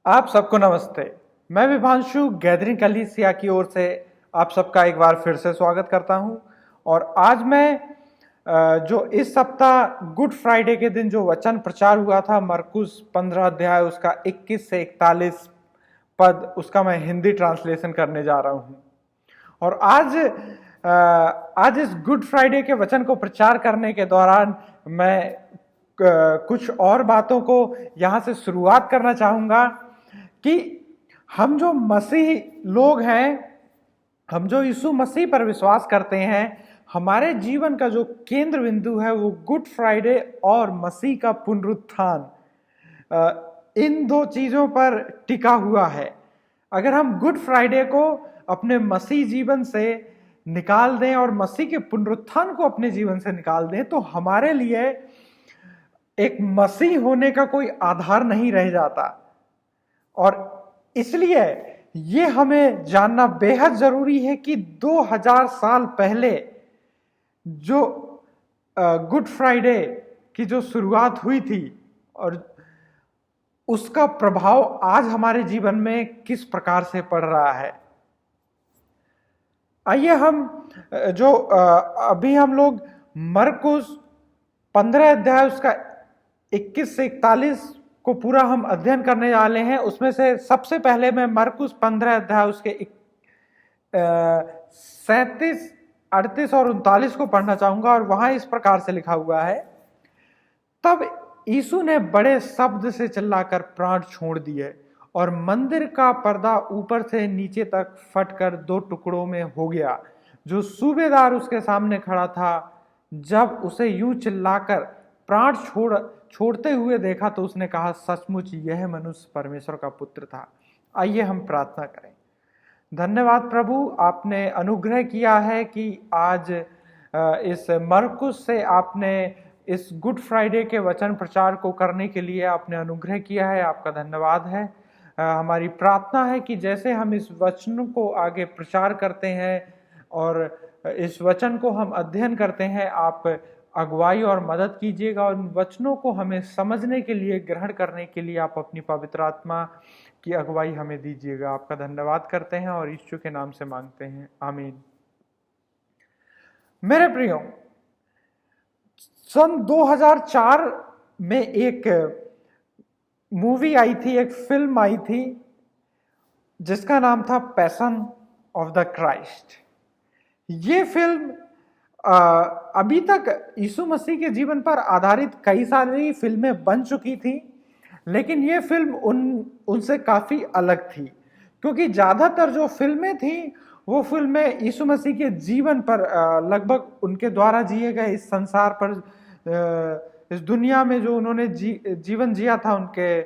आप सबको नमस्ते। मैं विभांशु गैदरिंग कलीसिया की ओर से आप सबका एक बार फिर से स्वागत करता हूं। और आज मैं जो इस सप्ताह गुड फ्राइडे के दिन जो वचन प्रचार हुआ था, मरकुस 15 अध्याय उसका 21 से 41 पद, उसका मैं हिंदी ट्रांसलेशन करने जा रहा हूं। और आज इस गुड फ्राइडे के वचन को प्रचार करने के दौरान मैं कुछ और बातों को यहां से शुरुआत करना चाहूंगा कि हम जो मसीह लोग हैं, हम जो यीशु मसीह पर विश्वास करते हैं, हमारे जीवन का जो केंद्र बिंदु है वो गुड फ्राइडे और मसीह का पुनरुत्थान, इन दो चीजों पर टिका हुआ है। अगर हम गुड फ्राइडे को अपने मसीह जीवन से निकाल दें और मसीह के पुनरुत्थान को अपने जीवन से निकाल दें, तो हमारे लिए एक मसीह होने का कोई आधार नहीं रह जाता। और इसलिए ये हमें जानना बेहद जरूरी है कि 2000 साल पहले जो गुड फ्राइडे की जो शुरुआत हुई थी और उसका प्रभाव आज हमारे जीवन में किस प्रकार से पड़ रहा है। आइए हम अभी हम लोग मरकुस 15 अध्याय उसका 21 से 41 को पूरा हम अध्ययन करने वाले हैं। उसमें से सबसे पहले मैं मरकुस 15 अध्याय उसके 37, 38 और 39 को पढ़ना चाहूंगा। और वहां इस प्रकार से लिखा हुआ है, तब यीशु ने बड़े शब्द से चिल्लाकर प्राण छोड़ दिए और मंदिर का पर्दा ऊपर से नीचे तक फटकर 2 टुकड़ों में हो गया। जो सूबेदार उसके सामने खड़ा था, जब उसे यूं चिल्लाकर प्राण छोड़ते हुए देखा तो उसने कहा, सचमुच यह मनुष्य परमेश्वर का पुत्र था। आइए हम प्रार्थना करें। धन्यवाद प्रभु, आपने अनुग्रह किया है कि आज इस मरकुस से आपने इस गुड फ्राइडे के वचन प्रचार को करने के लिए आपने अनुग्रह किया है। आपका धन्यवाद है। हमारी प्रार्थना है कि जैसे हम इस वचन को आगे प्रचार करते हैं और इस वचन को हम अध्ययन करते हैं, आप अगुवाई और मदद कीजिएगा। और उन वचनों को हमें समझने के लिए, ग्रहण करने के लिए आप अपनी पवित्र आत्मा की अगुवाई हमें दीजिएगा। आपका धन्यवाद करते हैं और यीशु के नाम से मांगते हैं, आमीन। मेरे प्रियो, सन 2004 में एक मूवी आई थी, एक फिल्म आई थी जिसका नाम था पैशन ऑफ द क्राइस्ट। ये फिल्म अभी तक यीशु मसीह के जीवन पर आधारित कई सारी फिल्में बन चुकी थी, लेकिन ये फिल्म उनसे काफी अलग थी, क्योंकि ज्यादातर जो फिल्में थी वो फिल्में यीशु मसीह के जीवन पर, लगभग उनके द्वारा जिए गए इस संसार पर, इस दुनिया में जो उन्होंने जीवन जिया था, उनके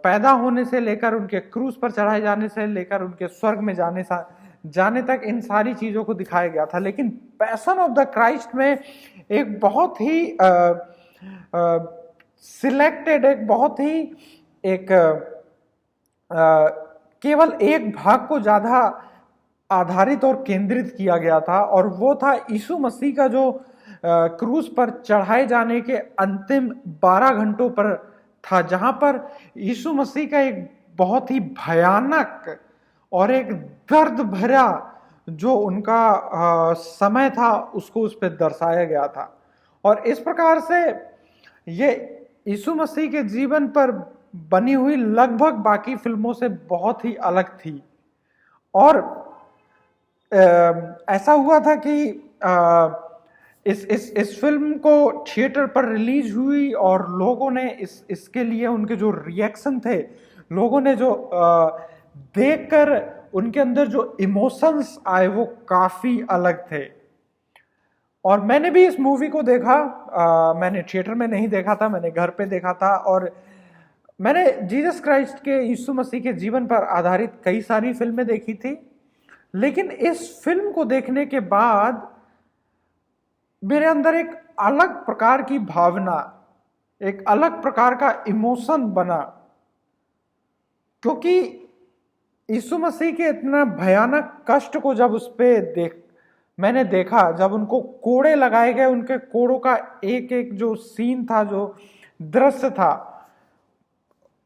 पैदा होने से लेकर उनके क्रूस पर चढ़ाए जाने से लेकर उनके स्वर्ग में जाने तक, इन सारी चीजों को दिखाया गया था। लेकिन पैशन ऑफ द क्राइस्ट में एक बहुत ही सिलेक्टेड, एक बहुत ही एक केवल एक भाग को ज्यादा आधारित और केंद्रित किया गया था, और वो था यीशु मसीह का जो क्रूस पर चढ़ाए जाने के अंतिम 12 घंटों पर था, जहां पर यीशु मसीह का एक बहुत ही भयानक और एक दर्द भरा जो उनका समय था उसको उस पर दर्शाया गया था। और इस प्रकार से ये यीशु मसीह के जीवन पर बनी हुई लगभग बाकी फिल्मों से बहुत ही अलग थी। और ऐसा हुआ था कि इस फिल्म को थिएटर पर रिलीज हुई और लोगों ने इसके लिए उनके जो रिएक्शन थे, लोगों ने जो देखकर उनके अंदर जो इमोशंस आए वो काफी अलग थे। और मैंने भी इस मूवी को देखा, मैंने थिएटर में नहीं देखा था, मैंने घर पे देखा था। और मैंने जीसस क्राइस्ट के, यीशु मसीह के जीवन पर आधारित कई सारी फिल्में देखी थी, लेकिन इस फिल्म को देखने के बाद मेरे अंदर एक अलग प्रकार की भावना, एक अलग प्रकार का इमोशन बना, क्योंकि यीशु मसीह के इतना भयानक कष्ट को जब मैंने देखा, जब उनको कोड़े लगाए गए, उनके कोड़ों का एक एक जो सीन था, जो दृश्य था,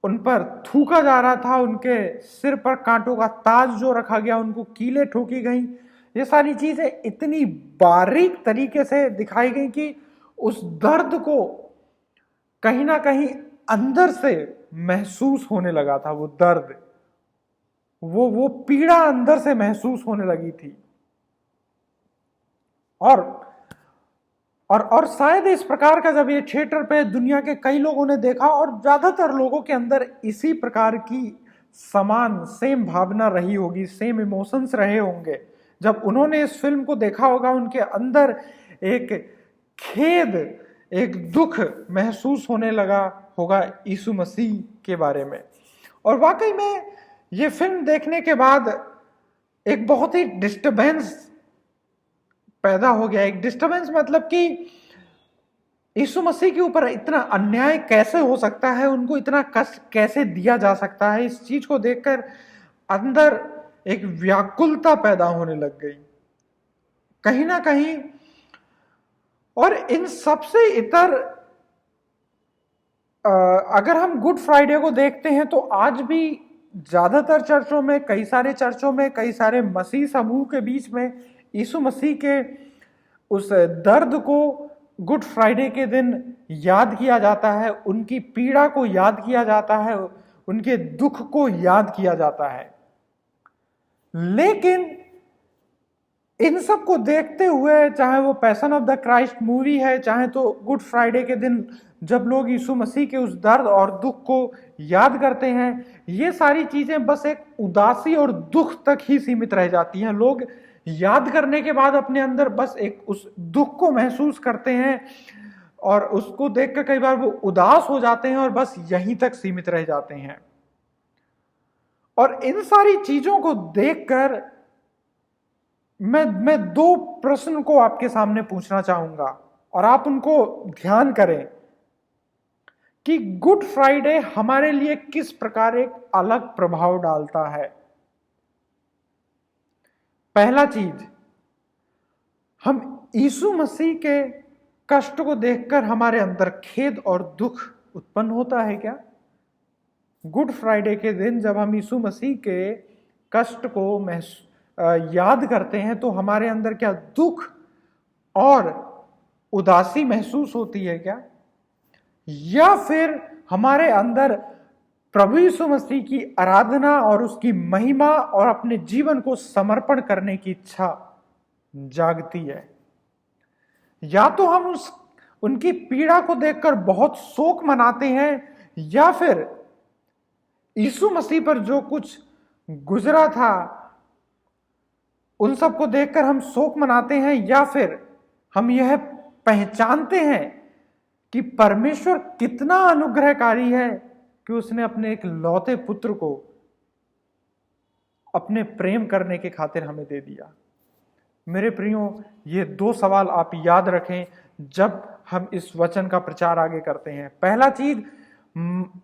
उन पर थूका जा रहा था, उनके सिर पर कांटों का ताज जो रखा गया, उनको कीलें ठोकी गई। ये सारी चीजें इतनी बारीक तरीके से दिखाई गई कि उस दर्द को कहीं ना कहीं अंदर से महसूस होने लगा था। वो दर्द, वो पीड़ा अंदर से महसूस होने लगी थी। और शायद इस प्रकार का जब ये थिएटर पे दुनिया के कई लोगों ने देखा, और ज्यादातर लोगों के अंदर इसी प्रकार की समान सेम भावना रही होगी, सेम इमोशंस रहे होंगे। जब उन्होंने इस फिल्म को देखा होगा, उनके अंदर एक खेद, एक दुख महसूस होने लगा होगा यीशु मसीह के बारे में। और वाकई में ये फिल्म देखने के बाद एक बहुत ही डिस्टर्बेंस पैदा हो गया। एक डिस्टर्बेंस मतलब कि यीशु मसीह के ऊपर इतना अन्याय कैसे हो सकता है, उनको इतना कष्ट कैसे दिया जा सकता है। इस चीज को देखकर अंदर एक व्याकुलता पैदा होने लग गई कहीं ना कहीं। और इन सबसे इतर अगर हम गुड फ्राइडे को देखते हैं तो आज भी ज्यादातर चर्चों में, कई सारे चर्चों में, कई सारे मसीह समूह के बीच में यीशु मसीह के उस दर्द को गुड फ्राइडे के दिन याद किया जाता है, उनकी पीड़ा को याद किया जाता है, उनके दुख को याद किया जाता है। लेकिन इन सब को देखते हुए, चाहे वो passion of the Christ movie है, चाहे तो गुड फ्राइडे के दिन जब लोग यीशु मसीह के उस दर्द और दुख को याद करते हैं, ये सारी चीजें बस एक उदासी और दुख तक ही सीमित रह जाती हैं। लोग याद करने के बाद अपने अंदर बस एक उस दुख को महसूस करते हैं और उसको देखकर कई बार वो उदास हो जाते हैं और बस यहीं तक सीमित रह जाते हैं। और इन सारी चीजों को देखकर मैं दो प्रश्न को आपके सामने पूछना चाहूंगा और आप उनको ध्यान करें कि गुड फ्राइडे हमारे लिए किस प्रकार एक अलग प्रभाव डालता है। पहला चीज, हम यीशु मसीह के कष्ट को देखकर हमारे अंदर खेद और दुख उत्पन्न होता है क्या? गुड फ्राइडे के दिन जब हम यीशु मसीह के कष्ट को याद करते हैं तो हमारे अंदर क्या दुख और उदासी महसूस होती है क्या? या फिर हमारे अंदर प्रभु यीशु मसीह की आराधना और उसकी महिमा और अपने जीवन को समर्पण करने की इच्छा जागती है? या तो हम उनकी पीड़ा को देखकर बहुत शोक मनाते हैं, या फिर यीशु मसीह पर जो कुछ गुजरा था उन सब को देखकर हम शोक मनाते हैं, या फिर हम यह पहचानते हैं कि परमेश्वर कितना अनुग्रहकारी है कि उसने अपने एक लौते पुत्र को अपने प्रेम करने के खातिर हमें दे दिया। मेरे प्रियो, ये दो सवाल आप याद रखें जब हम इस वचन का प्रचार आगे करते हैं। पहला चीज,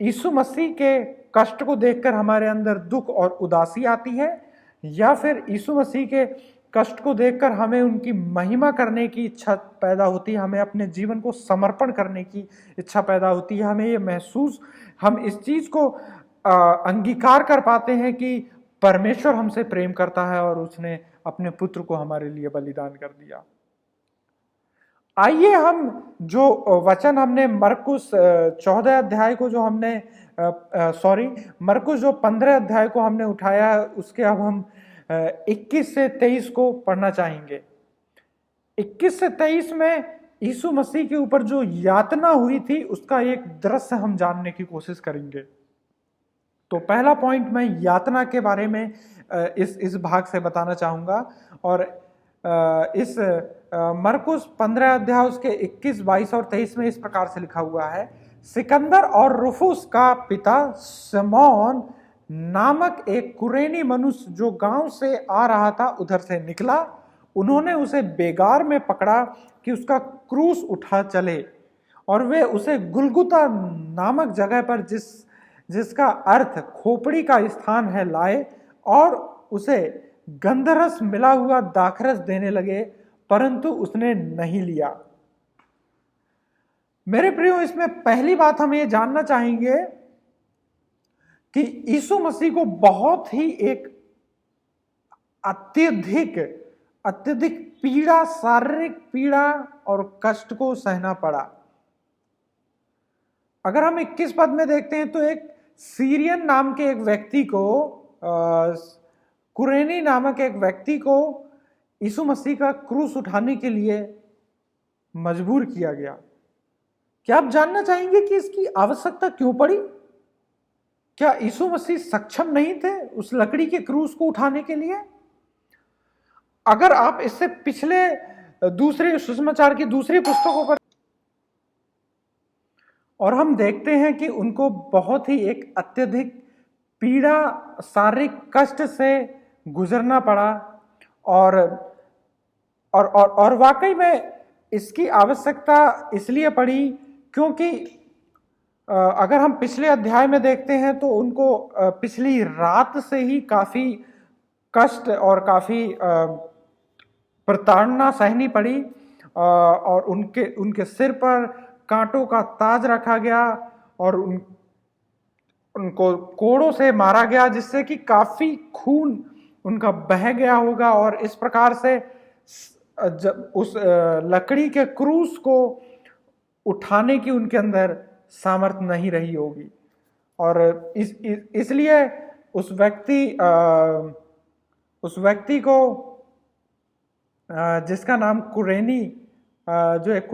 यीशु मसीह के कष्ट को देखकर हमारे अंदर दुख और उदासी आती है, या फिर यीशु मसीह के कष्ट को देखकर हमें उनकी महिमा करने की इच्छा पैदा होती है, हमें अपने जीवन को समर्पण करने की इच्छा पैदा होती है। हमें ये महसूस, हम इस चीज को अंगीकार कर पाते हैं कि परमेश्वर हमसे प्रेम करता है और उसने अपने पुत्र को हमारे लिए बलिदान कर दिया। आइए हम जो वचन हमने मरकुस 14 अध्याय को जो हमने मरकुस जो 15 अध्याय को हमने उठाया, उसके अब हम 21 से 23 को पढ़ना चाहेंगे। 21 से 23 में यीशु मसीह के ऊपर जो यातना हुई थी उसका एक दृश्य हम जानने की कोशिश करेंगे। तो पहला पॉइंट मैं यातना के बारे में इस भाग से बताना चाहूंगा। और इस मरकुस 15 अध्याय उसके 21, 22 और 23 में इस प्रकार से लिखा हुआ है। सिकंदर और रुफुस का पिता शमौन नामक एक कुरेनी मनुष्य जो गांव से आ रहा था उधर से निकला। उन्होंने उसे बेगार में पकड़ा कि उसका क्रूस उठा चले, और वे उसे गुलगुता नामक जगह पर जिसका अर्थ खोपड़ी का स्थान है लाए, और उसे गंधरस मिला हुआ दाखरस देने लगे, परंतु उसने नहीं लिया। मेरे प्रियो, इसमें पहली बात हम ये जानना चाहेंगे कि यीशु मसीह को बहुत ही एक अत्यधिक अत्यधिक पीड़ा, शारीरिक पीड़ा और कष्ट को सहना पड़ा। अगर हम 21 पद में देखते हैं तो एक सीरियन नाम के एक व्यक्ति को, कुरेनी नामक एक व्यक्ति को यीशु मसीह का क्रूस उठाने के लिए मजबूर किया गया। क्या आप जानना चाहेंगे कि इसकी आवश्यकता क्यों पड़ी? क्या यीशु मसीह सक्षम नहीं थे उस लकड़ी के क्रूस को उठाने के लिए? अगर आप इससे पिछले दूसरे सुसमाचार की दूसरी पुस्तकों पर और हम देखते हैं कि उनको बहुत ही एक अत्यधिक पीड़ा, शारीरिक कष्ट से गुजरना पड़ा और वाकई में इसकी आवश्यकता इसलिए पड़ी क्योंकि अगर हम पिछले अध्याय में देखते हैं तो उनको पिछली रात से ही काफी कष्ट और काफी प्रताड़ना सहनी पड़ी और उनके सिर पर कांटों का ताज रखा गया और उनको कोड़ों से मारा गया, जिससे कि काफी खून उनका बह गया होगा और इस प्रकार से जब उस लकड़ी के क्रूस को उठाने की उनके अंदर सामर्थ्य नहीं रही होगी। और इसलिए उस व्यक्ति को जिसका नाम कुरेनी, जो एक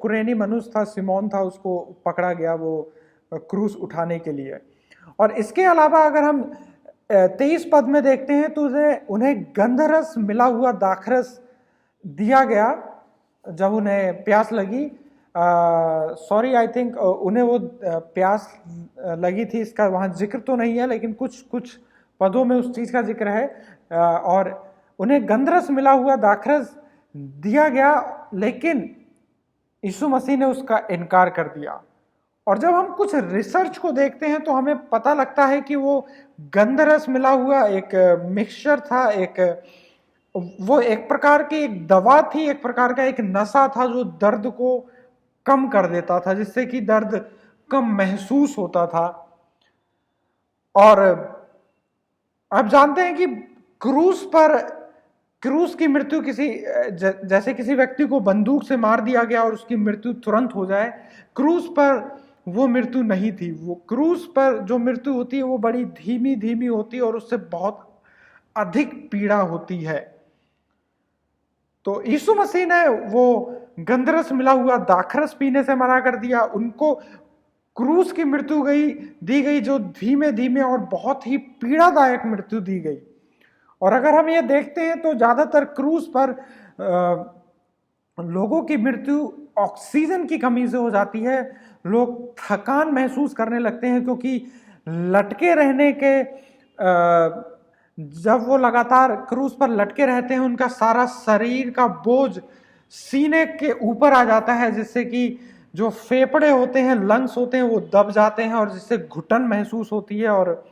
कुरेनी मनुष्य था, सिमोन था, उसको पकड़ा गया वो क्रूस उठाने के लिए। और इसके अलावा अगर हम 23 पद में देखते हैं तो उन्हें गंधरस मिला हुआ दाखरस दिया गया जब उन्हें प्यास लगी। आई थिंक उन्हें वो प्यास लगी थी, इसका वहाँ जिक्र तो नहीं है, लेकिन कुछ पदों में उस चीज़ का जिक्र है। और उन्हें गंधरस मिला हुआ दाखरस दिया गया, लेकिन यीशु मसीह ने उसका इनकार कर दिया। और जब हम कुछ रिसर्च को देखते हैं तो हमें पता लगता है कि वो गंधरस मिला हुआ एक मिक्सचर था, वो एक प्रकार की एक दवा थी, एक प्रकार का एक नशा था जो दर्द को कम कर देता था, जिससे कि दर्द कम महसूस होता था। और आप जानते हैं कि क्रूस की मृत्यु जैसे किसी व्यक्ति को बंदूक से मार दिया गया और उसकी मृत्यु तुरंत हो जाए, क्रूस पर वो मृत्यु नहीं थी। वो क्रूस पर जो मृत्यु होती है वो बड़ी धीमी धीमी होती है और उससे बहुत अधिक पीड़ा होती है। तो यीशु मसीह ने वो गंधरस मिला हुआ दाखरस पीने से मना कर दिया। उनको क्रूस की मृत्यु दी गई जो धीमे धीमे और बहुत ही पीड़ादायक मृत्यु दी गई। और अगर हम ये देखते हैं तो ज्यादातर क्रूस पर लोगों की मृत्यु ऑक्सीजन की कमी से हो जाती है। लोग थकान महसूस करने लगते हैं क्योंकि लटके रहने के जब वो लगातार क्रूस पर लटके रहते हैं, उनका सारा शरीर का बोझ सीने के ऊपर आ जाता है, जिससे कि जो फेफड़े होते हैं, लंग्स होते हैं, वो दब जाते हैं और जिससे घुटन महसूस होती है और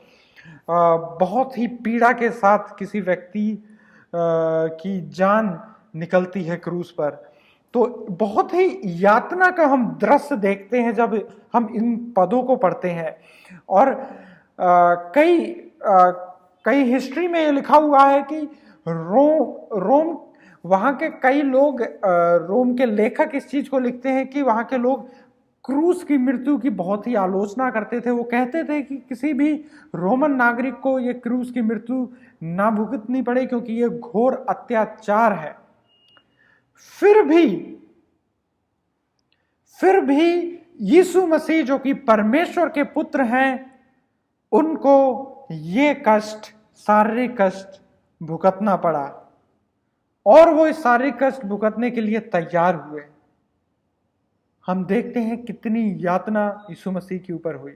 बहुत ही पीड़ा के साथ किसी व्यक्ति की जान निकलती है क्रूस पर। तो बहुत ही यातना का हम दृश्य देखते हैं जब हम इन पदों को पढ़ते हैं। और कई हिस्ट्री में ये लिखा हुआ है कि रोम वहाँ के कई लोग, रोम के लेखक इस चीज को लिखते हैं कि वहाँ के लोग क्रूस की मृत्यु की बहुत ही आलोचना करते थे। वो कहते थे कि किसी भी रोमन नागरिक को ये क्रूस की मृत्यु ना भुगतनी पड़े क्योंकि ये घोर अत्याचार है। फिर भी यीशु मसीह जो कि परमेश्वर के पुत्र हैं, उनको ये कष्ट, शारीरिक कष्ट भुगतना पड़ा और वो इस शारीरिक कष्ट भुगतने के लिए तैयार हुए। हम देखते हैं कितनी यातना यीशु मसीह के ऊपर हुई।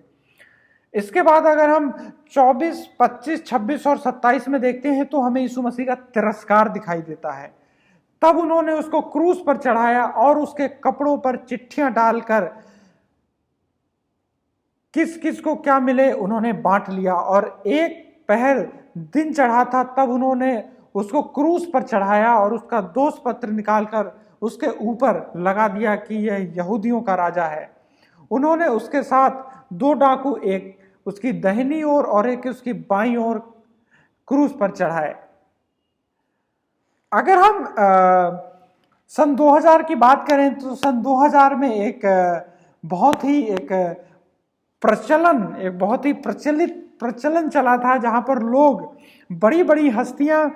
इसके बाद अगर हम 24, 25, 26 और 27 में देखते हैं तो हमें यीशु मसीह का तिरस्कार दिखाई देता है। तब उन्होंने उसको क्रूस पर चढ़ाया और उसके कपड़ों पर चिट्ठियां डालकर किस किस को क्या मिले उन्होंने बांट लिया। और एक पहर दिन चढ़ा था तब उन्होंने उसको क्रूस पर चढ़ाया और उसका दोष पत्र निकालकर उसके ऊपर लगा दिया कि यह यहूदियों का राजा है। उन्होंने उसके साथ 2 डाकू, एक उसकी दाहिनी ओर और एक उसकी बाईं ओर क्रूस पर चढ़ाए। अगर हम सन 2000 की बात करें तो सन 2000 में एक बहुत ही प्रचलन चला था, जहां पर लोग बड़ी बड़ी हस्तियां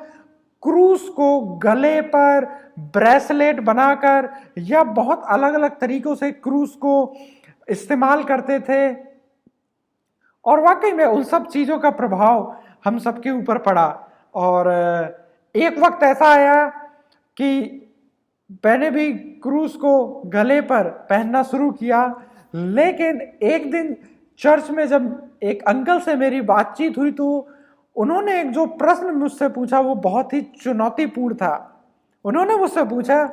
क्रूस को गले पर ब्रेसलेट बनाकर या बहुत अलग अलग तरीकों से क्रूस को इस्तेमाल करते थे। और वाकई में उन सब चीजों का प्रभाव हम सबके ऊपर पड़ा। और एक वक्त ऐसा आया कि मैंने भी क्रूस को गले पर पहनना शुरू किया। लेकिन एक दिन चर्च में जब एक अंकल से मेरी बातचीत हुई तो उन्होंने एक जो प्रश्न मुझसे पूछा वो बहुत ही चुनौतीपूर्ण था। उन्होंने मुझसे पूछा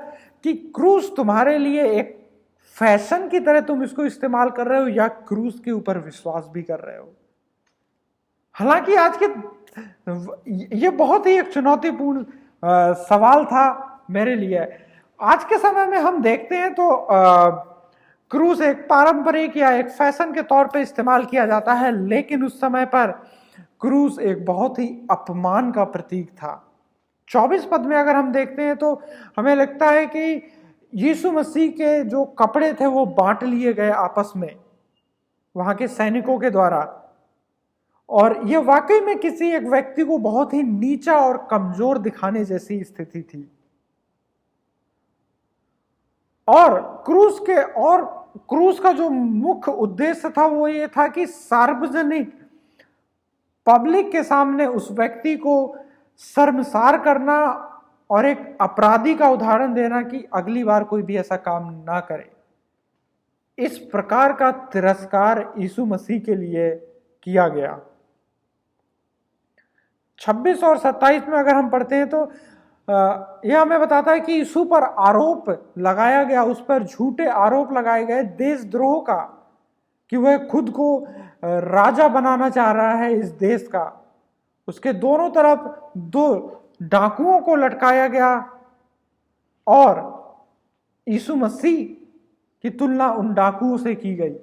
कि क्रूस तुम्हारे लिए एक फैशन की तरह तुम इसको इस्तेमाल कर रहे हो या क्रूस के ऊपर विश्वास भी कर रहे हो। हालांकि आज के ये बहुत ही एक चुनौतीपूर्ण सवाल था मेरे लिए। आज के समय में हम देखते हैं तो क्रूस एक पारंपरिक या एक फैशन के तौर पे इस्तेमाल किया जाता है, लेकिन उस समय पर क्रूस एक बहुत ही अपमान का प्रतीक था। 24 पद में अगर हम देखते हैं तो हमें लगता है कि यीशु मसीह के जो कपड़े थे वो बांट लिए गए आपस में वहां के सैनिकों के द्वारा। और यह वाकई में किसी एक व्यक्ति को बहुत ही नीचा और कमजोर दिखाने जैसी स्थिति थी। और क्रूस का जो मुख्य उद्देश्य था वो ये था कि सार्वजनिक पब्लिक के सामने उस व्यक्ति को शर्मसार करना और एक अपराधी का उदाहरण देना कि अगली बार कोई भी ऐसा काम ना करे। इस प्रकार का तिरस्कार यीशु मसीह के लिए किया गया। 26 और 27 में अगर हम पढ़ते हैं तो यह हमें बताता है कि यीशु पर आरोप लगाया गया, उस पर झूठे आरोप लगाए गए देशद्रोह का, कि वह खुद को राजा बनाना चाह रहा है इस देश का। उसके दोनों तरफ 2 डाकुओं को लटकाया गया और यीशु मसीह की तुलना उन डाकुओं से की गई।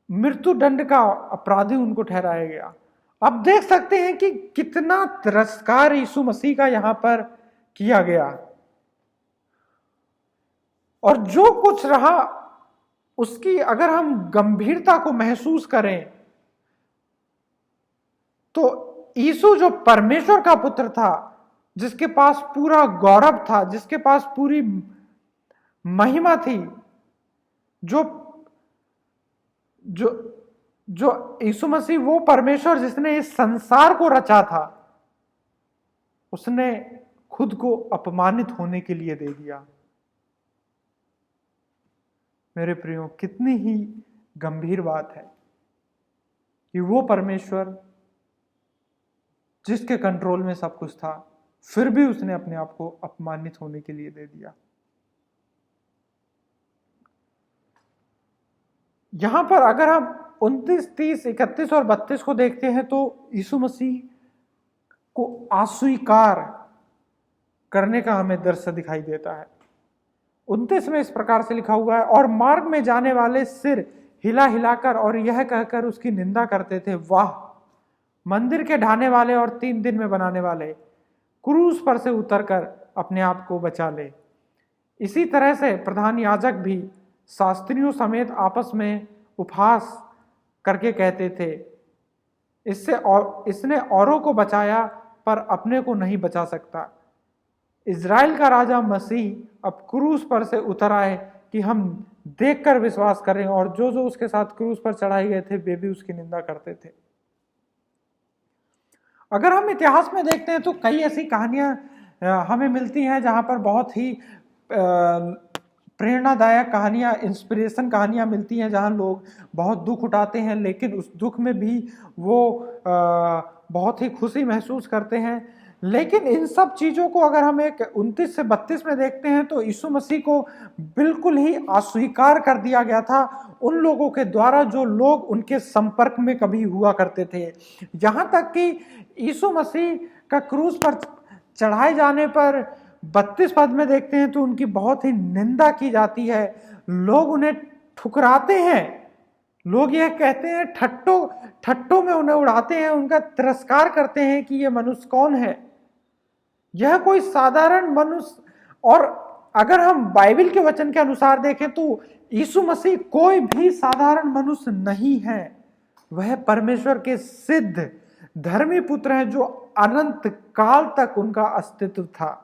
मृत्यु दंड का अपराधी उनको ठहराया गया। अब देख सकते हैं कि कितना तिरस्कार यीशु मसीह का यहां पर किया गया। और जो कुछ रहा उसकी अगर हम गंभीरता को महसूस करें तो यीशु जो परमेश्वर का पुत्र था, जिसके पास पूरा गौरव था, जिसके पास पूरी महिमा थी, जो जो जो यीशु मसीह वो परमेश्वर जिसने इस संसार को रचा था, उसने खुद को अपमानित होने के लिए दे दिया। मेरे प्रियो, कितनी ही गंभीर बात है कि वो परमेश्वर जिसके कंट्रोल में सब कुछ था, फिर भी उसने अपने आप को अपमानित होने के लिए दे दिया। यहां पर अगर हम 29, 30, 31 और 32 को देखते हैं तो यीशु मसीह को अस्वीकार करने का हमें दृश्य दिखाई देता है। 29 में इस प्रकार से लिखा हुआ है, और मार्ग में जाने वाले सिर हिला हिलाकर और यह कहकर उसकी निंदा करते थे, वाह, मंदिर के ढाने वाले और 3 दिन में बनाने वाले, क्रूस पर से उतरकर अपने आप को बचा ले। इसी तरह से प्रधान याजक भी शास्त्रियों समेत आपस में उपहास करके कहते थे, इसने औरों को बचाया पर अपने को नहीं बचा सकता। इज़राइल का राजा मसीह अब क्रूस पर से उतर आए कि हम देखकर विश्वास करें। और जो जो उसके साथ क्रूस पर चढ़ाए गए थे वे भी उसकी निंदा करते थे। अगर हम इतिहास में देखते हैं तो कई ऐसी कहानियां हमें मिलती हैं जहां पर बहुत ही प्रेरणादायक कहानियां, इंस्पिरेशन कहानियां मिलती हैं, जहां लोग बहुत दुख उठाते हैं लेकिन उस दुख में भी वो बहुत ही खुशी महसूस करते हैं। लेकिन इन सब चीज़ों को अगर हम एक 29 से 32 में देखते हैं तो यीशु मसीह को बिल्कुल ही अस्वीकार कर दिया गया था उन लोगों के द्वारा जो लोग उनके संपर्क में कभी हुआ करते थे। यहाँ तक कि यीशु मसीह का क्रूस पर चढ़ाए जाने पर 32 पद में देखते हैं तो उनकी बहुत ही निंदा की जाती है। लोग उन्हें ठुकराते हैं लोग यह कहते हैं, ठट्टो ठट्टो में उन्हें उड़ाते हैं, उनका तिरस्कार करते हैं कि यह मनुष्य कौन है, यह कोई साधारण मनुष्य। और अगर हम बाइबल के वचन के अनुसार देखें तो यीशु मसीह कोई भी साधारण मनुष्य नहीं है, वह परमेश्वर के सिद्ध धर्मी पुत्र हैं जो अनंत काल तक उनका अस्तित्व था,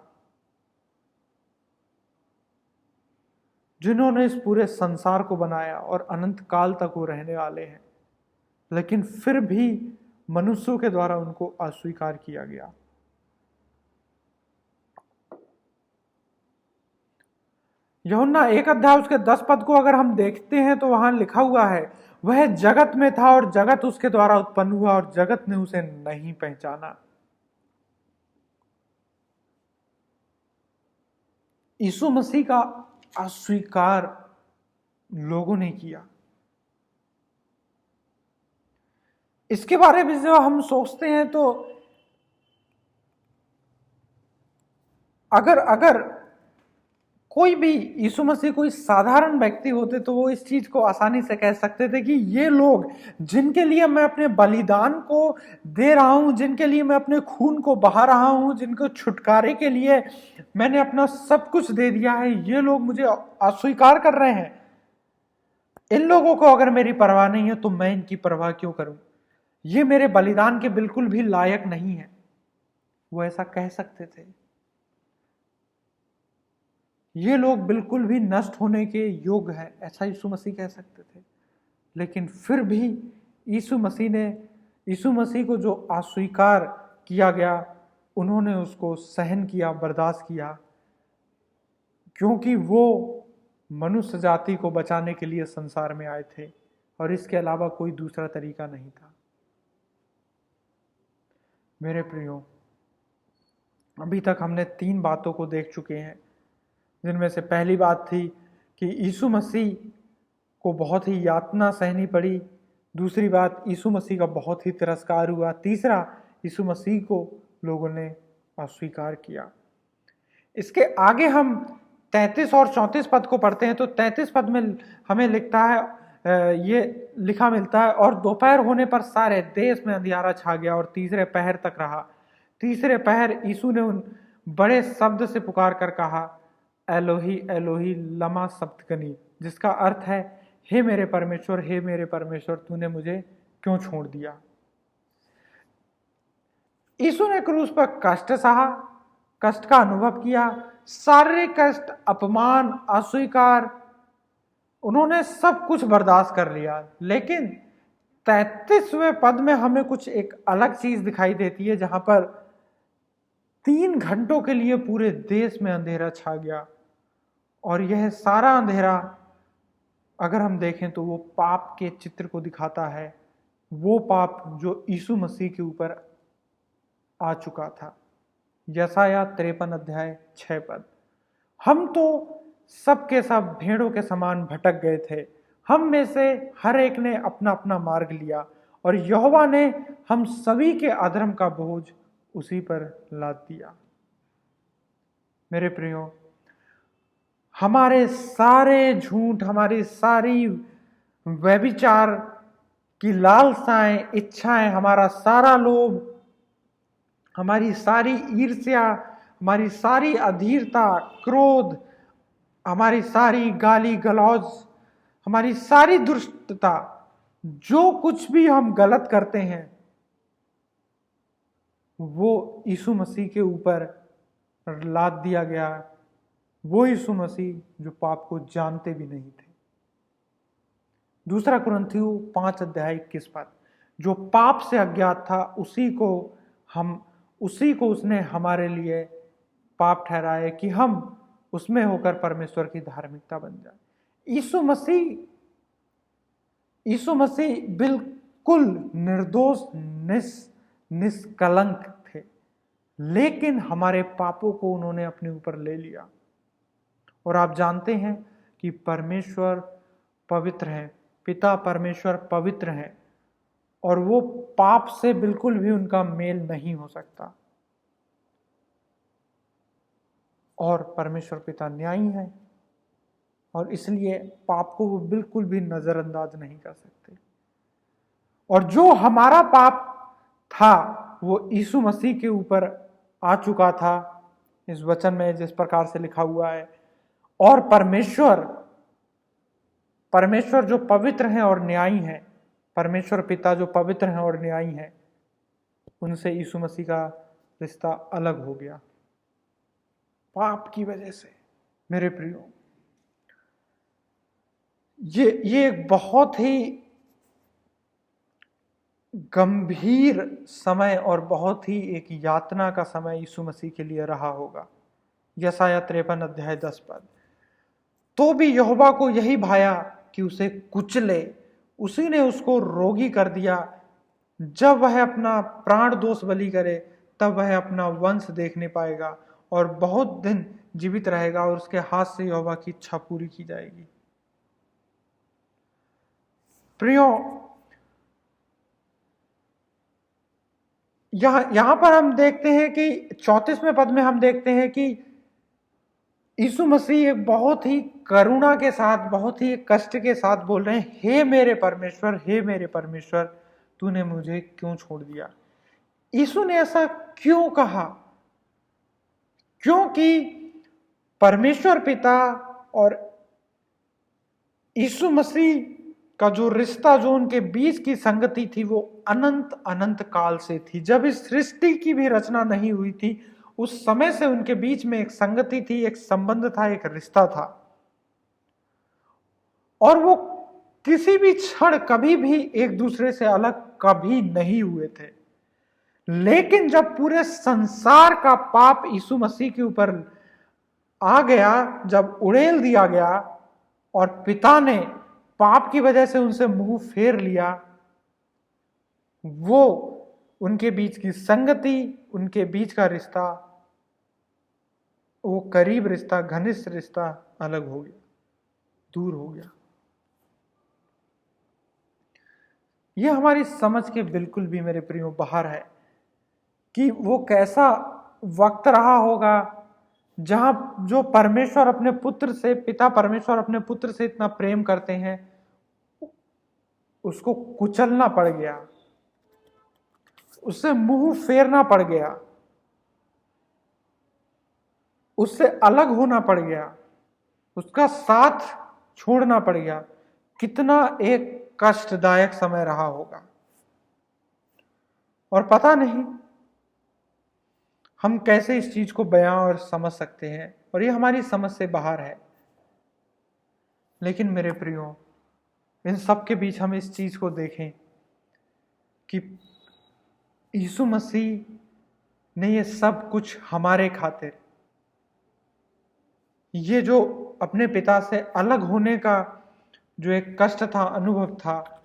जिन्होंने इस पूरे संसार को बनाया और अनंत काल तक वो रहने वाले हैं, लेकिन फिर भी मनुष्यों के द्वारा उनको अस्वीकार किया गया। यूहन्ना 1 अध्याय उसके 10 पद को अगर हम देखते हैं तो वहां लिखा हुआ है, वह जगत में था और जगत उसके द्वारा उत्पन्न हुआ और जगत ने उसे नहीं पहचाना। यीशु मसीह का अस्वीकार लोगों ने किया। इसके बारे में जो हम सोचते हैं तो अगर कोई भी यीशु मसीह कोई साधारण व्यक्ति होते तो वो इस चीज को आसानी से कह सकते थे कि ये लोग जिनके लिए मैं अपने बलिदान को दे रहा हूं, जिनके लिए मैं अपने खून को बहा रहा हूं, जिनको छुटकारे के लिए मैंने अपना सब कुछ दे दिया है, ये लोग मुझे अस्वीकार कर रहे हैं। इन लोगों को अगर मेरी परवाह नहीं है तो मैं इनकी परवाह क्यों करूं, ये मेरे बलिदान के बिल्कुल भी लायक नहीं है, वो ऐसा कह सकते थे। ये लोग बिल्कुल भी नष्ट होने के योग्य हैं, ऐसा यीशु मसीह कह सकते थे। लेकिन फिर भी यीशु मसीह को जो अस्वीकार किया गया, उन्होंने उसको सहन किया, बर्दाश्त किया, क्योंकि वो मनुष्य जाति को बचाने के लिए संसार में आए थे और इसके अलावा कोई दूसरा तरीका नहीं था। मेरे प्रियो, अभी तक हमने 3 बातों को देख चुके हैं, जिनमें से पहली बात थी कि यीशु मसीह को बहुत ही यातना सहनी पड़ी। दूसरी बात, यीशु मसीह का बहुत ही तिरस्कार हुआ। तीसरा, यीशु मसीह को लोगों ने अस्वीकार किया। इसके आगे हम 33 और 34 पद को पढ़ते हैं तो 33 पद में हमें लिखता है, ये लिखा मिलता है, और दोपहर होने पर सारे देश में अंधियारा छा गया और तीसरे पहर तक रहा। तीसरे पहर यीशु ने उन बड़े शब्द से पुकार कर कहा, एलोही एलोही लमा सब्तकनी, जिसका अर्थ है, हे मेरे परमेश्वर, तूने मुझे क्यों छोड़ दिया। यीशु ने क्रूस पर कष्ट सहा, कष्ट का अनुभव किया, शारीरिक कष्ट, अपमान, अस्वीकार, उन्होंने सब कुछ बर्दाश्त कर लिया। लेकिन 33वें पद में हमें कुछ एक अलग चीज दिखाई देती है, जहां पर 3 घंटों के लिए पूरे देश में अंधेरा छा गया। और यह सारा अंधेरा अगर हम देखें तो वो पाप के चित्र को दिखाता है, वो पाप जो यीशु मसीह के ऊपर आ चुका था। यशायाह 53 अध्याय 6 पद, हम तो सबके सब भेड़ों के समान भटक गए थे, हम में से हर एक ने अपना अपना मार्ग लिया और यहोवा ने हम सभी के अधर्म का बोझ उसी पर लाद दिया। मेरे प्रियो, हमारे सारे झूठ, हमारी सारी व्यभिचार की लालसाएं, इच्छाएं, हमारा सारा लोभ, हमारी सारी ईर्ष्या, हमारी सारी अधीरता, क्रोध, हमारी सारी गाली गलौज, हमारी सारी दुष्टता, जो कुछ भी हम गलत करते हैं, वो यीशु मसीह के ऊपर लाद दिया गया। वो यीशु मसीह जो पाप को जानते भी नहीं थे। दूसरा कुरिन्थियों 5 अध्याय 21 पद, जो पाप से अज्ञात था उसी को उसने हमारे लिए पाप ठहराए कि हम उसमें होकर परमेश्वर की धार्मिकता बन जाए। यीशु मसीह बिल्कुल निर्दोष, निष्कलंक थे, लेकिन हमारे पापों को उन्होंने अपने ऊपर ले लिया। और आप जानते हैं कि परमेश्वर पवित्र हैं, पिता परमेश्वर पवित्र हैं, और वो पाप से बिल्कुल भी उनका मेल नहीं हो सकता। और परमेश्वर पिता न्यायी है, और इसलिए पाप को वो बिल्कुल भी नजरअंदाज नहीं कर सकते। और जो हमारा पाप था वो यीशु मसीह के ऊपर आ चुका था, इस वचन में जिस प्रकार से लिखा हुआ है। और परमेश्वर जो पवित्र हैं और न्यायी हैं, परमेश्वर पिता जो पवित्र हैं और न्यायी हैं, उनसे यीशु मसीह का रिश्ता अलग हो गया पाप की वजह से। मेरे प्रियो, ये एक बहुत ही गंभीर समय और बहुत ही एक यातना का समय यीशु मसीह के लिए रहा होगा। यशायाह 53 अध्याय 10 पद। तो भी यहोवा को यही भाया कि उसे कुचले, उसी ने उसको रोगी कर दिया। जब वह अपना प्राण दोष बलि करे तब वह अपना वंश देखने पाएगा और बहुत दिन जीवित रहेगा और उसके हाथ से यहोवा की इच्छा पूरी की जाएगी। प्रियो, यहां पर हम देखते हैं कि 34वें पद में हम देखते हैं कि यीशु मसीह एक बहुत ही करुणा के साथ, बहुत ही कष्ट के साथ बोल रहे हैं, हे मेरे परमेश्वर, हे मेरे परमेश्वर, तूने मुझे क्यों छोड़ दिया। यीशु ने ऐसा क्यों कहा? क्योंकि परमेश्वर पिता और यीशु मसीह का जो रिश्ता, जो उनके बीच की संगति थी, वो अनंत अनंत काल से थी। जब इस सृष्टि की भी रचना नहीं हुई थी, उस समय से उनके बीच में एक संगति थी, एक संबंध था, एक रिश्ता था। और वो किसी भी क्षण कभी भी एक दूसरे से अलग कभी नहीं हुए थे। लेकिन जब पूरे संसार का पाप यीशु मसीह के ऊपर आ गया, जब उड़ेल दिया गया और पिता ने पाप की वजह से उनसे मुंह फेर लिया, वो उनके बीच की संगति, उनके बीच का रिश्ता, वो करीब रिश्ता, घनिष्ठ रिश्ता अलग हो गया, दूर हो गया। यह हमारी समझ के बिल्कुल भी, मेरे प्रियो, बाहर है कि वो कैसा वक्त रहा होगा जहां जो परमेश्वर अपने पुत्र से, पिता परमेश्वर अपने पुत्र से इतना प्रेम करते हैं, उसको कुचलना पड़ गया, उससे मुंह फेरना पड़ गया, उससे अलग होना पड़ गया, उसका साथ छोड़ना पड़ गया। कितना एक कष्टदायक समय रहा होगा। और पता नहीं हम कैसे इस चीज को बयां और समझ सकते हैं, और ये हमारी समझ से बाहर है। लेकिन मेरे प्रियो, इन सब के बीच हम इस चीज को देखें कि यीशु मसीह ने ये सब कुछ हमारे खातिर, ये जो अपने पिता से अलग होने का जो एक कष्ट था, अनुभव था,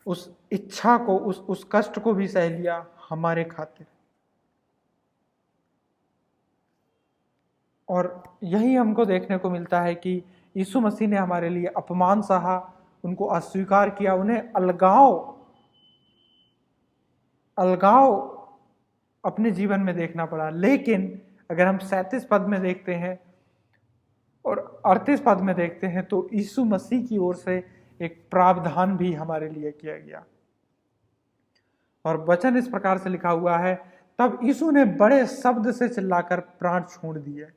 उस इच्छा को, उस कष्ट को भी सह लिया हमारे खातिर। और यही हमको देखने को मिलता है कि यीशु मसीह ने हमारे लिए अपमान सहा, उनको अस्वीकार किया, उन्हें अलगाव अपने जीवन में देखना पड़ा। लेकिन अगर हम 37 पद में देखते हैं और 38 पद में देखते हैं तो यीशु मसीह की ओर से एक प्रावधान भी हमारे लिए किया गया। और वचन इस प्रकार से लिखा हुआ है, तब यीशु ने बड़े शब्द से चिल्लाकर प्राण छोड़ दिए।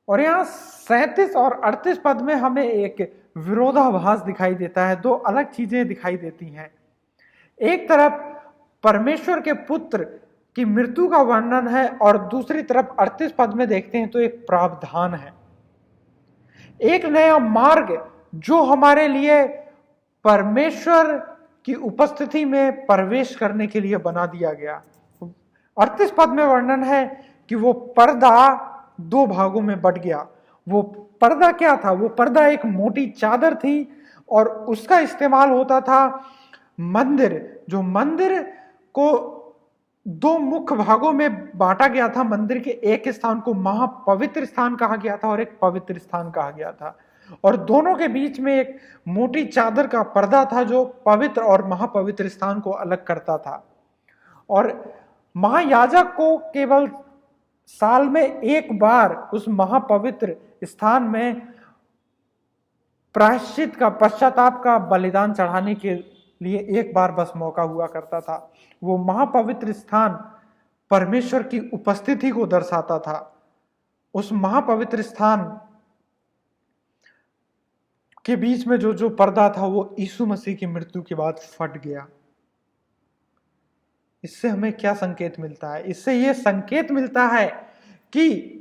और यहाँ 37 और 38 पद में हमें एक विरोधाभास दिखाई देता है, दो अलग चीजें दिखाई देती हैं। एक तरफ परमेश्वर के पुत्र की मृत्यु का वर्णन है और दूसरी तरफ 38 पद में देखते हैं तो एक प्रावधान है, एक नया मार्ग जो हमारे लिए परमेश्वर की उपस्थिति में प्रवेश करने के लिए बना दिया गया। 38 पद में वर्णन है कि वो पर्दा दो भागों में बट गया। वो पर्दा क्या था? वो पर्दा एक मोटी चादर थी और उसका इस्तेमाल होता था मंदिर, जो मंदिर को दो मुख्य भागों में बांटा गया था। मंदिर के एक स्थान को महापवित्र स्थान कहा गया था और एक पवित्र स्थान कहा गया था, और दोनों के बीच में एक मोटी चादर का पर्दा था जो पवित्र और महापवित्र स्थान को अलग करता था। और महायाजक को केवल साल में एक बार उस महापवित्र स्थान में प्रायश्चित का, पश्चाताप का बलिदान चढ़ाने के लिए एक बार बस मौका हुआ करता था। वो महापवित्र स्थान परमेश्वर की उपस्थिति को दर्शाता था। उस महापवित्र स्थान के बीच में जो जो पर्दा था वो यीशु मसीह की मृत्यु के बाद फट गया। इससे हमें क्या संकेत मिलता है? इससे यह संकेत मिलता है कि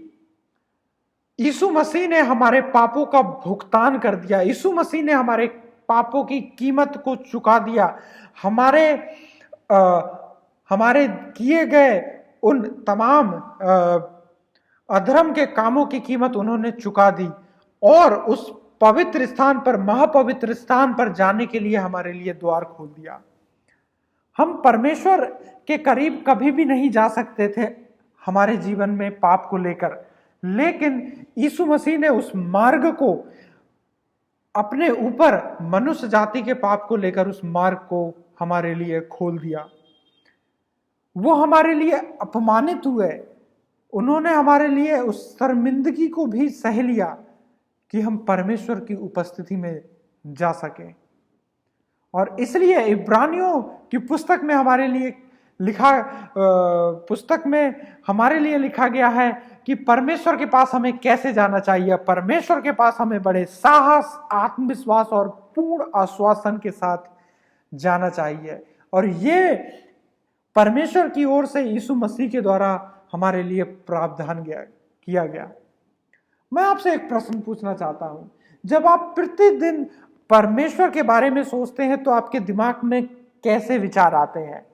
यीशु मसीह ने हमारे पापों का भुगतान कर दिया। यीशु मसीह ने हमारे पापों की कीमत को चुका दिया। हमारे किए गए उन तमाम अधर्म के कामों की कीमत उन्होंने चुका दी और उस पवित्र स्थान पर, महापवित्र स्थान पर जाने के लिए हमारे लिए द्वार खोल दिया। हम परमेश्वर के करीब कभी भी नहीं जा सकते थे हमारे जीवन में पाप को लेकर, लेकिन यीशु मसीह ने उस मार्ग को अपने ऊपर, मनुष्य जाति के पाप को लेकर उस मार्ग को हमारे लिए खोल दिया। वो हमारे लिए अपमानित हुए, उन्होंने हमारे लिए उस शर्मिंदगी को भी सह लिया कि हम परमेश्वर की उपस्थिति में जा सकें। और इसलिए इब्रानियों की पुस्तक में हमारे लिए लिखा गया है कि परमेश्वर के पास हमें कैसे जाना चाहिए। परमेश्वर के पास हमें बड़े साहस, आत्मविश्वास और पूर्ण आश्वासन के साथ जाना चाहिए। और ये परमेश्वर की ओर से यीशु मसीह के द्वारा हमारे लिए प्रावधान किया गया। मैं आपसे एक प्रश्न पूछना चाहता हूं। जब आप प्रतिदिन परमेश्वर के बारे में सोचते हैं तो आपके दिमाग में कैसे विचार आते हैं?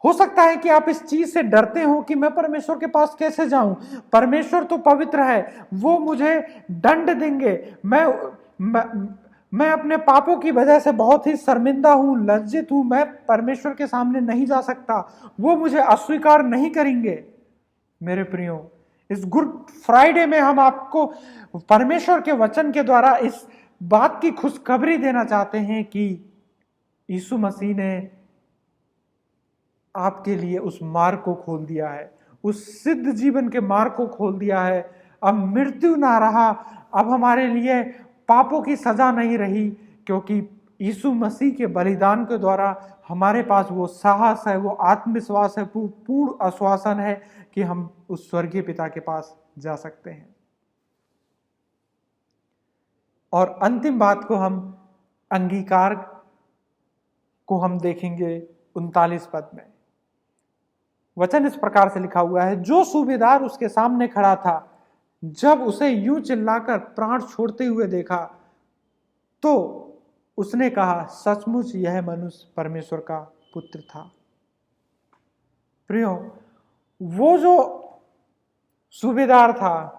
हो सकता है कि आप इस चीज से डरते हो कि मैं परमेश्वर के पास कैसे जाऊं, परमेश्वर तो पवित्र है, वो मुझे दंड देंगे, मैं अपने पापों की वजह से बहुत ही शर्मिंदा हूं, लज्जित हूं, मैं परमेश्वर के सामने नहीं जा सकता, वो मुझे अस्वीकार नहीं करेंगे। मेरे प्रियो, इस गुड फ्राइडे में हम आपको परमेश्वर के वचन के द्वारा इस बात की खुशखबरी देना चाहते हैं कि यीशु मसीह ने आपके लिए उस मार्ग को खोल दिया है, उस सिद्ध जीवन के मार्ग को खोल दिया है। अब मृत्यु ना रहा, अब हमारे लिए पापों की सजा नहीं रही, क्योंकि यीशु मसीह के बलिदान के द्वारा हमारे पास वो साहस है, वो आत्मविश्वास है, पूर्ण आश्वासन है कि हम उस स्वर्गीय पिता के पास जा सकते हैं। और अंतिम बात को हम अंगीकार को हम देखेंगे 39 पद में। वचन इस प्रकार से लिखा हुआ है, जो सूबेदार उसके सामने खड़ा था, जब उसे यूं चिल्लाकर प्राण छोड़ते हुए देखा तो उसने कहा, सचमुच यह मनुष्य परमेश्वर का पुत्र था। प्रियो, वो जो सूबेदार था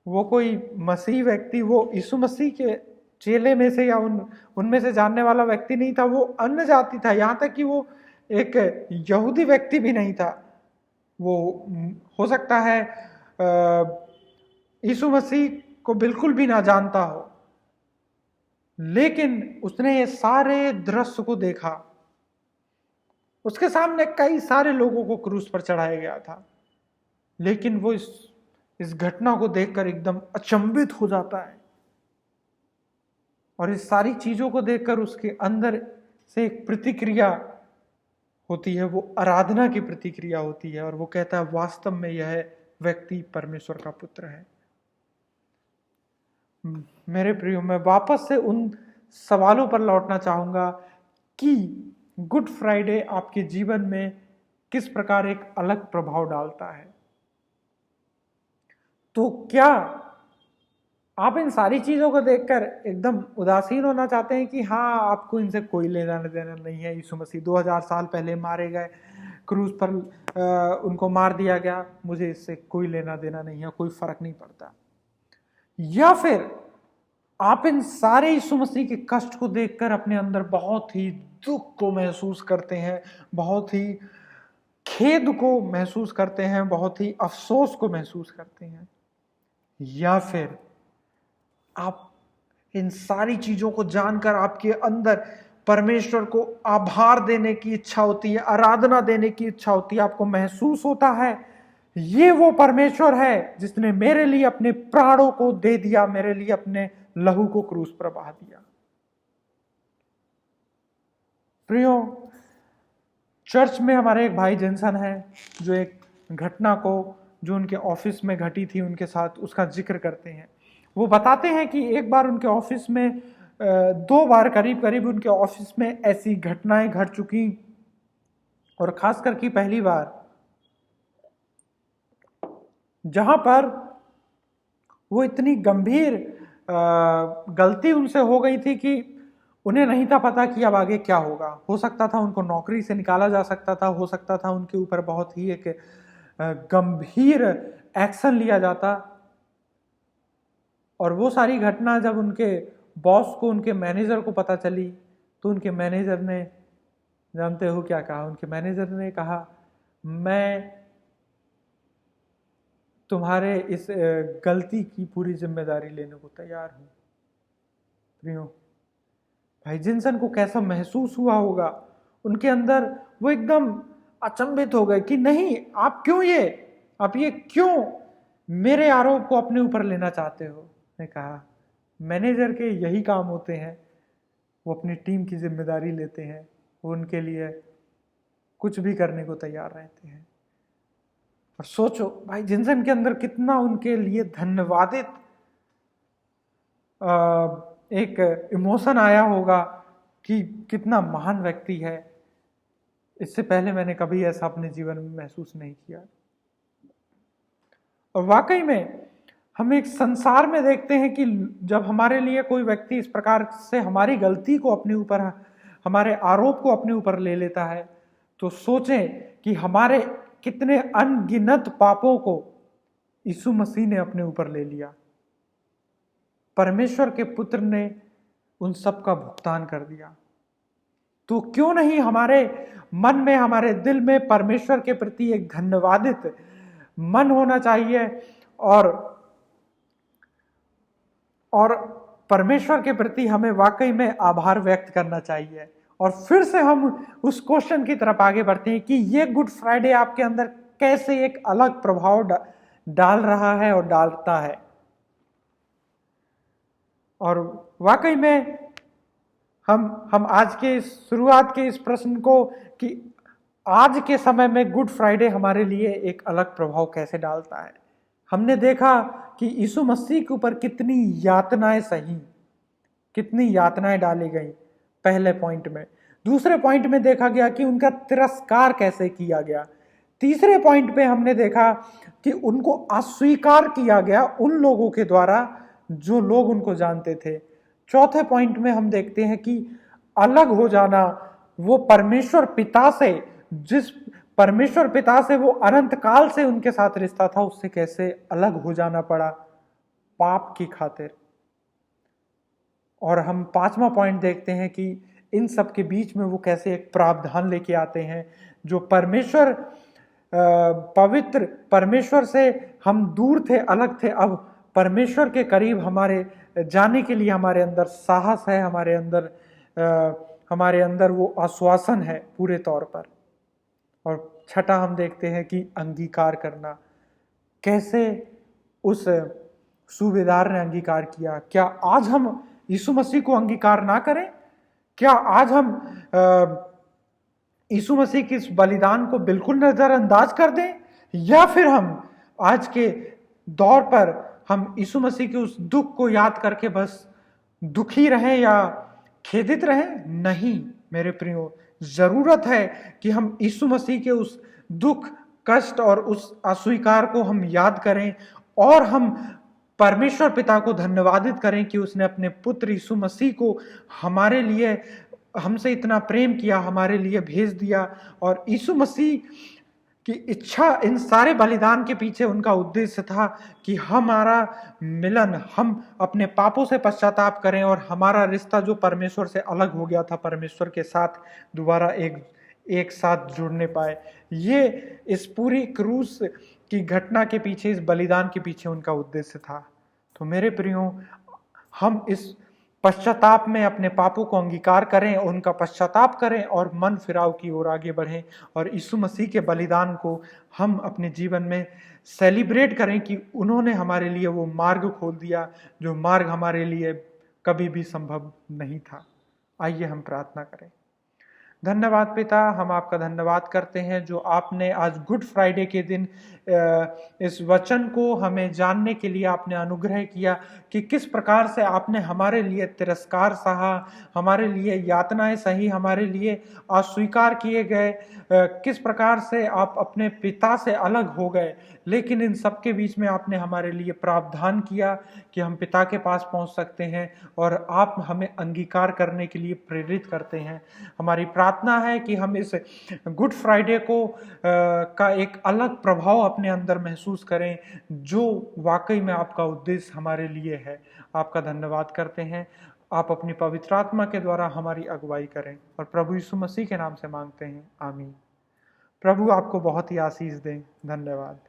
वो कोई मसीह व्यक्ति, वो यीशु मसीह के चेले में से या उनमें से जानने वाला व्यक्ति नहीं था। वो अन्य जाति था, यहां तक कि वो एक यहूदी व्यक्ति भी नहीं था। वो हो सकता है यीशु मसीह को बिल्कुल भी ना जानता हो, लेकिन उसने ये सारे दृश्य को देखा। उसके सामने कई सारे लोगों को क्रूस पर चढ़ाया गया था, लेकिन वो इस घटना को देखकर एकदम अचंभित हो जाता है और इस सारी चीजों को देखकर उसके अंदर से एक प्रतिक्रिया होती है, वो आराधना की प्रतिक्रिया होती है और वो कहता है, वास्तव में यह व्यक्ति परमेश्वर का पुत्र है। मेरे प्रियो, मैं वापस से उन सवालों पर लौटना चाहूंगा कि गुड फ्राइडे आपके जीवन में किस प्रकार एक अलग प्रभाव डालता है। तो क्या आप इन सारी चीजों को देखकर एकदम उदासीन होना चाहते हैं कि हाँ, आपको इनसे कोई लेना देना नहीं है? यीशु मसीह 2000 साल पहले मारे गए, क्रूस पर उनको मार दिया गया, मुझे इससे कोई लेना देना नहीं है, कोई फर्क नहीं पड़ता। या फिर आप इन सारे यीशु मसीह के कष्ट को देखकर अपने अंदर बहुत ही दुख को महसूस करते हैं, बहुत ही खेद को महसूस करते हैं, बहुत ही अफसोस को महसूस करते हैं। या फिर आप इन सारी चीजों को जानकर आपके अंदर परमेश्वर को आभार देने की इच्छा होती है, आराधना देने की इच्छा होती है, आपको महसूस होता है ये वो परमेश्वर है जिसने मेरे लिए अपने प्राणों को दे दिया, मेरे लिए अपने लहू को क्रूस पर बहा दिया। प्रियो, चर्च में हमारे एक भाई जिनसन है जो एक घटना को जो उनके ऑफिस में घटी थी उनके साथ उसका जिक्र करते हैं। वो बताते हैं कि एक बार उनके ऑफिस में 2 बार करीब करीब उनके ऑफिस में ऐसी घटनाएं घट चुकी, और खासकर की पहली बार जहां पर वो इतनी गंभीर गलती उनसे हो गई थी कि उन्हें नहीं था पता कि अब आगे क्या होगा। हो सकता था उनको नौकरी से निकाला जा सकता था, हो सकता था उनके ऊपर बहुत ही एक गंभीर एक्शन लिया जाता। और वो सारी घटना जब उनके बॉस को, उनके मैनेजर को पता चली, तो उनके मैनेजर ने, जानते हो क्या कहा? उनके मैनेजर ने कहा, मैं तुम्हारे इस गलती की पूरी जिम्मेदारी लेने को तैयार हूं। प्रियो, भाई जिनसन को कैसा महसूस हुआ होगा? उनके अंदर वो एकदम अचंभित हो गए कि नहीं, आप ये क्यों मेरे आरोप को अपने ऊपर लेना चाहते हो? ने कहा, मैनेजर के यही काम होते हैं, वो अपनी टीम की जिम्मेदारी लेते हैं, वो उनके लिए कुछ भी करने को तैयार रहते हैं। और सोचो भाई जिनसन के अंदर कितना उनके लिए धन्यवादित एक इमोशन आया होगा कि कितना महान व्यक्ति है। इससे पहले मैंने कभी ऐसा अपने जीवन में महसूस नहीं किया। और वाकई में हम एक संसार में देखते हैं कि जब हमारे लिए कोई व्यक्ति इस प्रकार से हमारी गलती को अपने ऊपर, हमारे आरोप को अपने ऊपर ले लेता है, तो सोचें कि हमारे कितने अनगिनत पापों को यीशु मसीह ने अपने ऊपर ले लिया। परमेश्वर के पुत्र ने उन सब का भुगतान कर दिया। तो क्यों नहीं हमारे मन में, हमारे दिल में परमेश्वर के प्रति एक धन्यवादित मन होना चाहिए, और परमेश्वर के प्रति हमें वाकई में आभार व्यक्त करना चाहिए। और फिर से हम उस क्वेश्चन की तरफ आगे बढ़ते हैं कि ये गुड फ्राइडे आपके अंदर कैसे एक अलग प्रभाव डाल रहा है और डालता है। और वाकई में हम आज के शुरुआत के इस प्रश्न को कि आज के समय में गुड फ्राइडे हमारे लिए एक अलग प्रभाव कैसे डालता है, हमने देखा कि यीशु मसीह के ऊपर कितनी यातनाएं सही, कितनी यातनाएं डाली गई पहले पॉइंट में। दूसरे पॉइंट में देखा गया कि उनका तिरस्कार कैसे किया गया। तीसरे पॉइंट पे हमने देखा कि उनको अस्वीकार किया गया उन लोगों के द्वारा जो लोग उनको जानते थे। चौथे पॉइंट में हम देखते हैं कि अलग हो जाना, वो परमेश्वर पिता से, जिस परमेश्वर पिता से वो अनंत काल से उनके साथ रिश्ता था, उससे कैसे अलग हो जाना पड़ा पाप की खातिर। और हम पांचवा पॉइंट देखते हैं कि इन सब के बीच में वो कैसे एक प्रावधान लेके आते हैं, जो परमेश्वर पवित्र परमेश्वर से हम दूर थे, अलग थे, अब परमेश्वर के करीब हमारे जाने के लिए हमारे अंदर साहस है, हमारे अंदर वो आश्वासन है पूरे तौर पर। और छठा हम देखते हैं कि अंगीकार करना, कैसे उस सूबेदार ने अंगीकार किया। क्या आज हम यीशु मसीह को अंगीकार ना करें? क्या आज हम यीशु मसीह के इस बलिदान को बिल्कुल नजरअंदाज कर दें, या फिर हम आज के दौर पर हम यीशु मसीह के उस दुख को याद करके बस दुखी रहें या खेदित रहें? नहीं मेरे प्रियो, जरूरत है कि हम यीशु मसीह के उस दुख, कष्ट और उस अस्वीकार को हम याद करें, और हम परमेश्वर पिता को धन्यवादित करें कि उसने अपने पुत्र यीशु मसीह को हमारे लिए, हमसे इतना प्रेम किया, हमारे लिए भेज दिया। और यीशु मसीह की इच्छा, इन सारे बलिदान के पीछे उनका उद्देश्य था कि हमारा मिलन, हम अपने पापों से पश्चाताप करें और हमारा रिश्ता जो परमेश्वर से अलग हो गया था, परमेश्वर के साथ दोबारा एक साथ जुड़ने पाए। ये इस पूरी क्रूस की घटना के पीछे, इस बलिदान के पीछे उनका उद्देश्य था। तो मेरे प्रियो, हम इस पश्चाताप में अपने पापों को अंगीकार करें, उनका पश्चाताप करें और मन फिराव की ओर आगे बढ़ें, और यीशु मसीह के बलिदान को हम अपने जीवन में सेलिब्रेट करें कि उन्होंने हमारे लिए वो मार्ग खोल दिया, जो मार्ग हमारे लिए कभी भी संभव नहीं था। आइए हम प्रार्थना करें। धन्यवाद पिता, हम आपका धन्यवाद करते हैं जो आपने आज गुड फ्राइडे के दिन इस वचन को हमें जानने के लिए आपने अनुग्रह किया कि किस प्रकार से आपने हमारे लिए तिरस्कार सहा, हमारे लिए यातनाएं सही, हमारे लिए अस्वीकार किए गए, किस प्रकार से आप अपने पिता से अलग हो गए, लेकिन इन सब के बीच में आपने हमारे लिए प्रावधान किया कि हम पिता के पास पहुंच सकते हैं और आप हमें अंगीकार करने के लिए प्रेरित करते हैं। हमारी प्रार्थना है कि हम इस गुड फ्राइडे को का एक अलग प्रभाव अपने अंदर महसूस करें जो वाकई में आपका उद्देश्य हमारे लिए है। आपका धन्यवाद करते हैं। आप अपनी पवित्र आत्मा के द्वारा हमारी अगुवाई करें और प्रभु यीशु मसीह के नाम से मांगते हैं, आमीन। प्रभु आपको बहुत ही आशीष दें। धन्यवाद।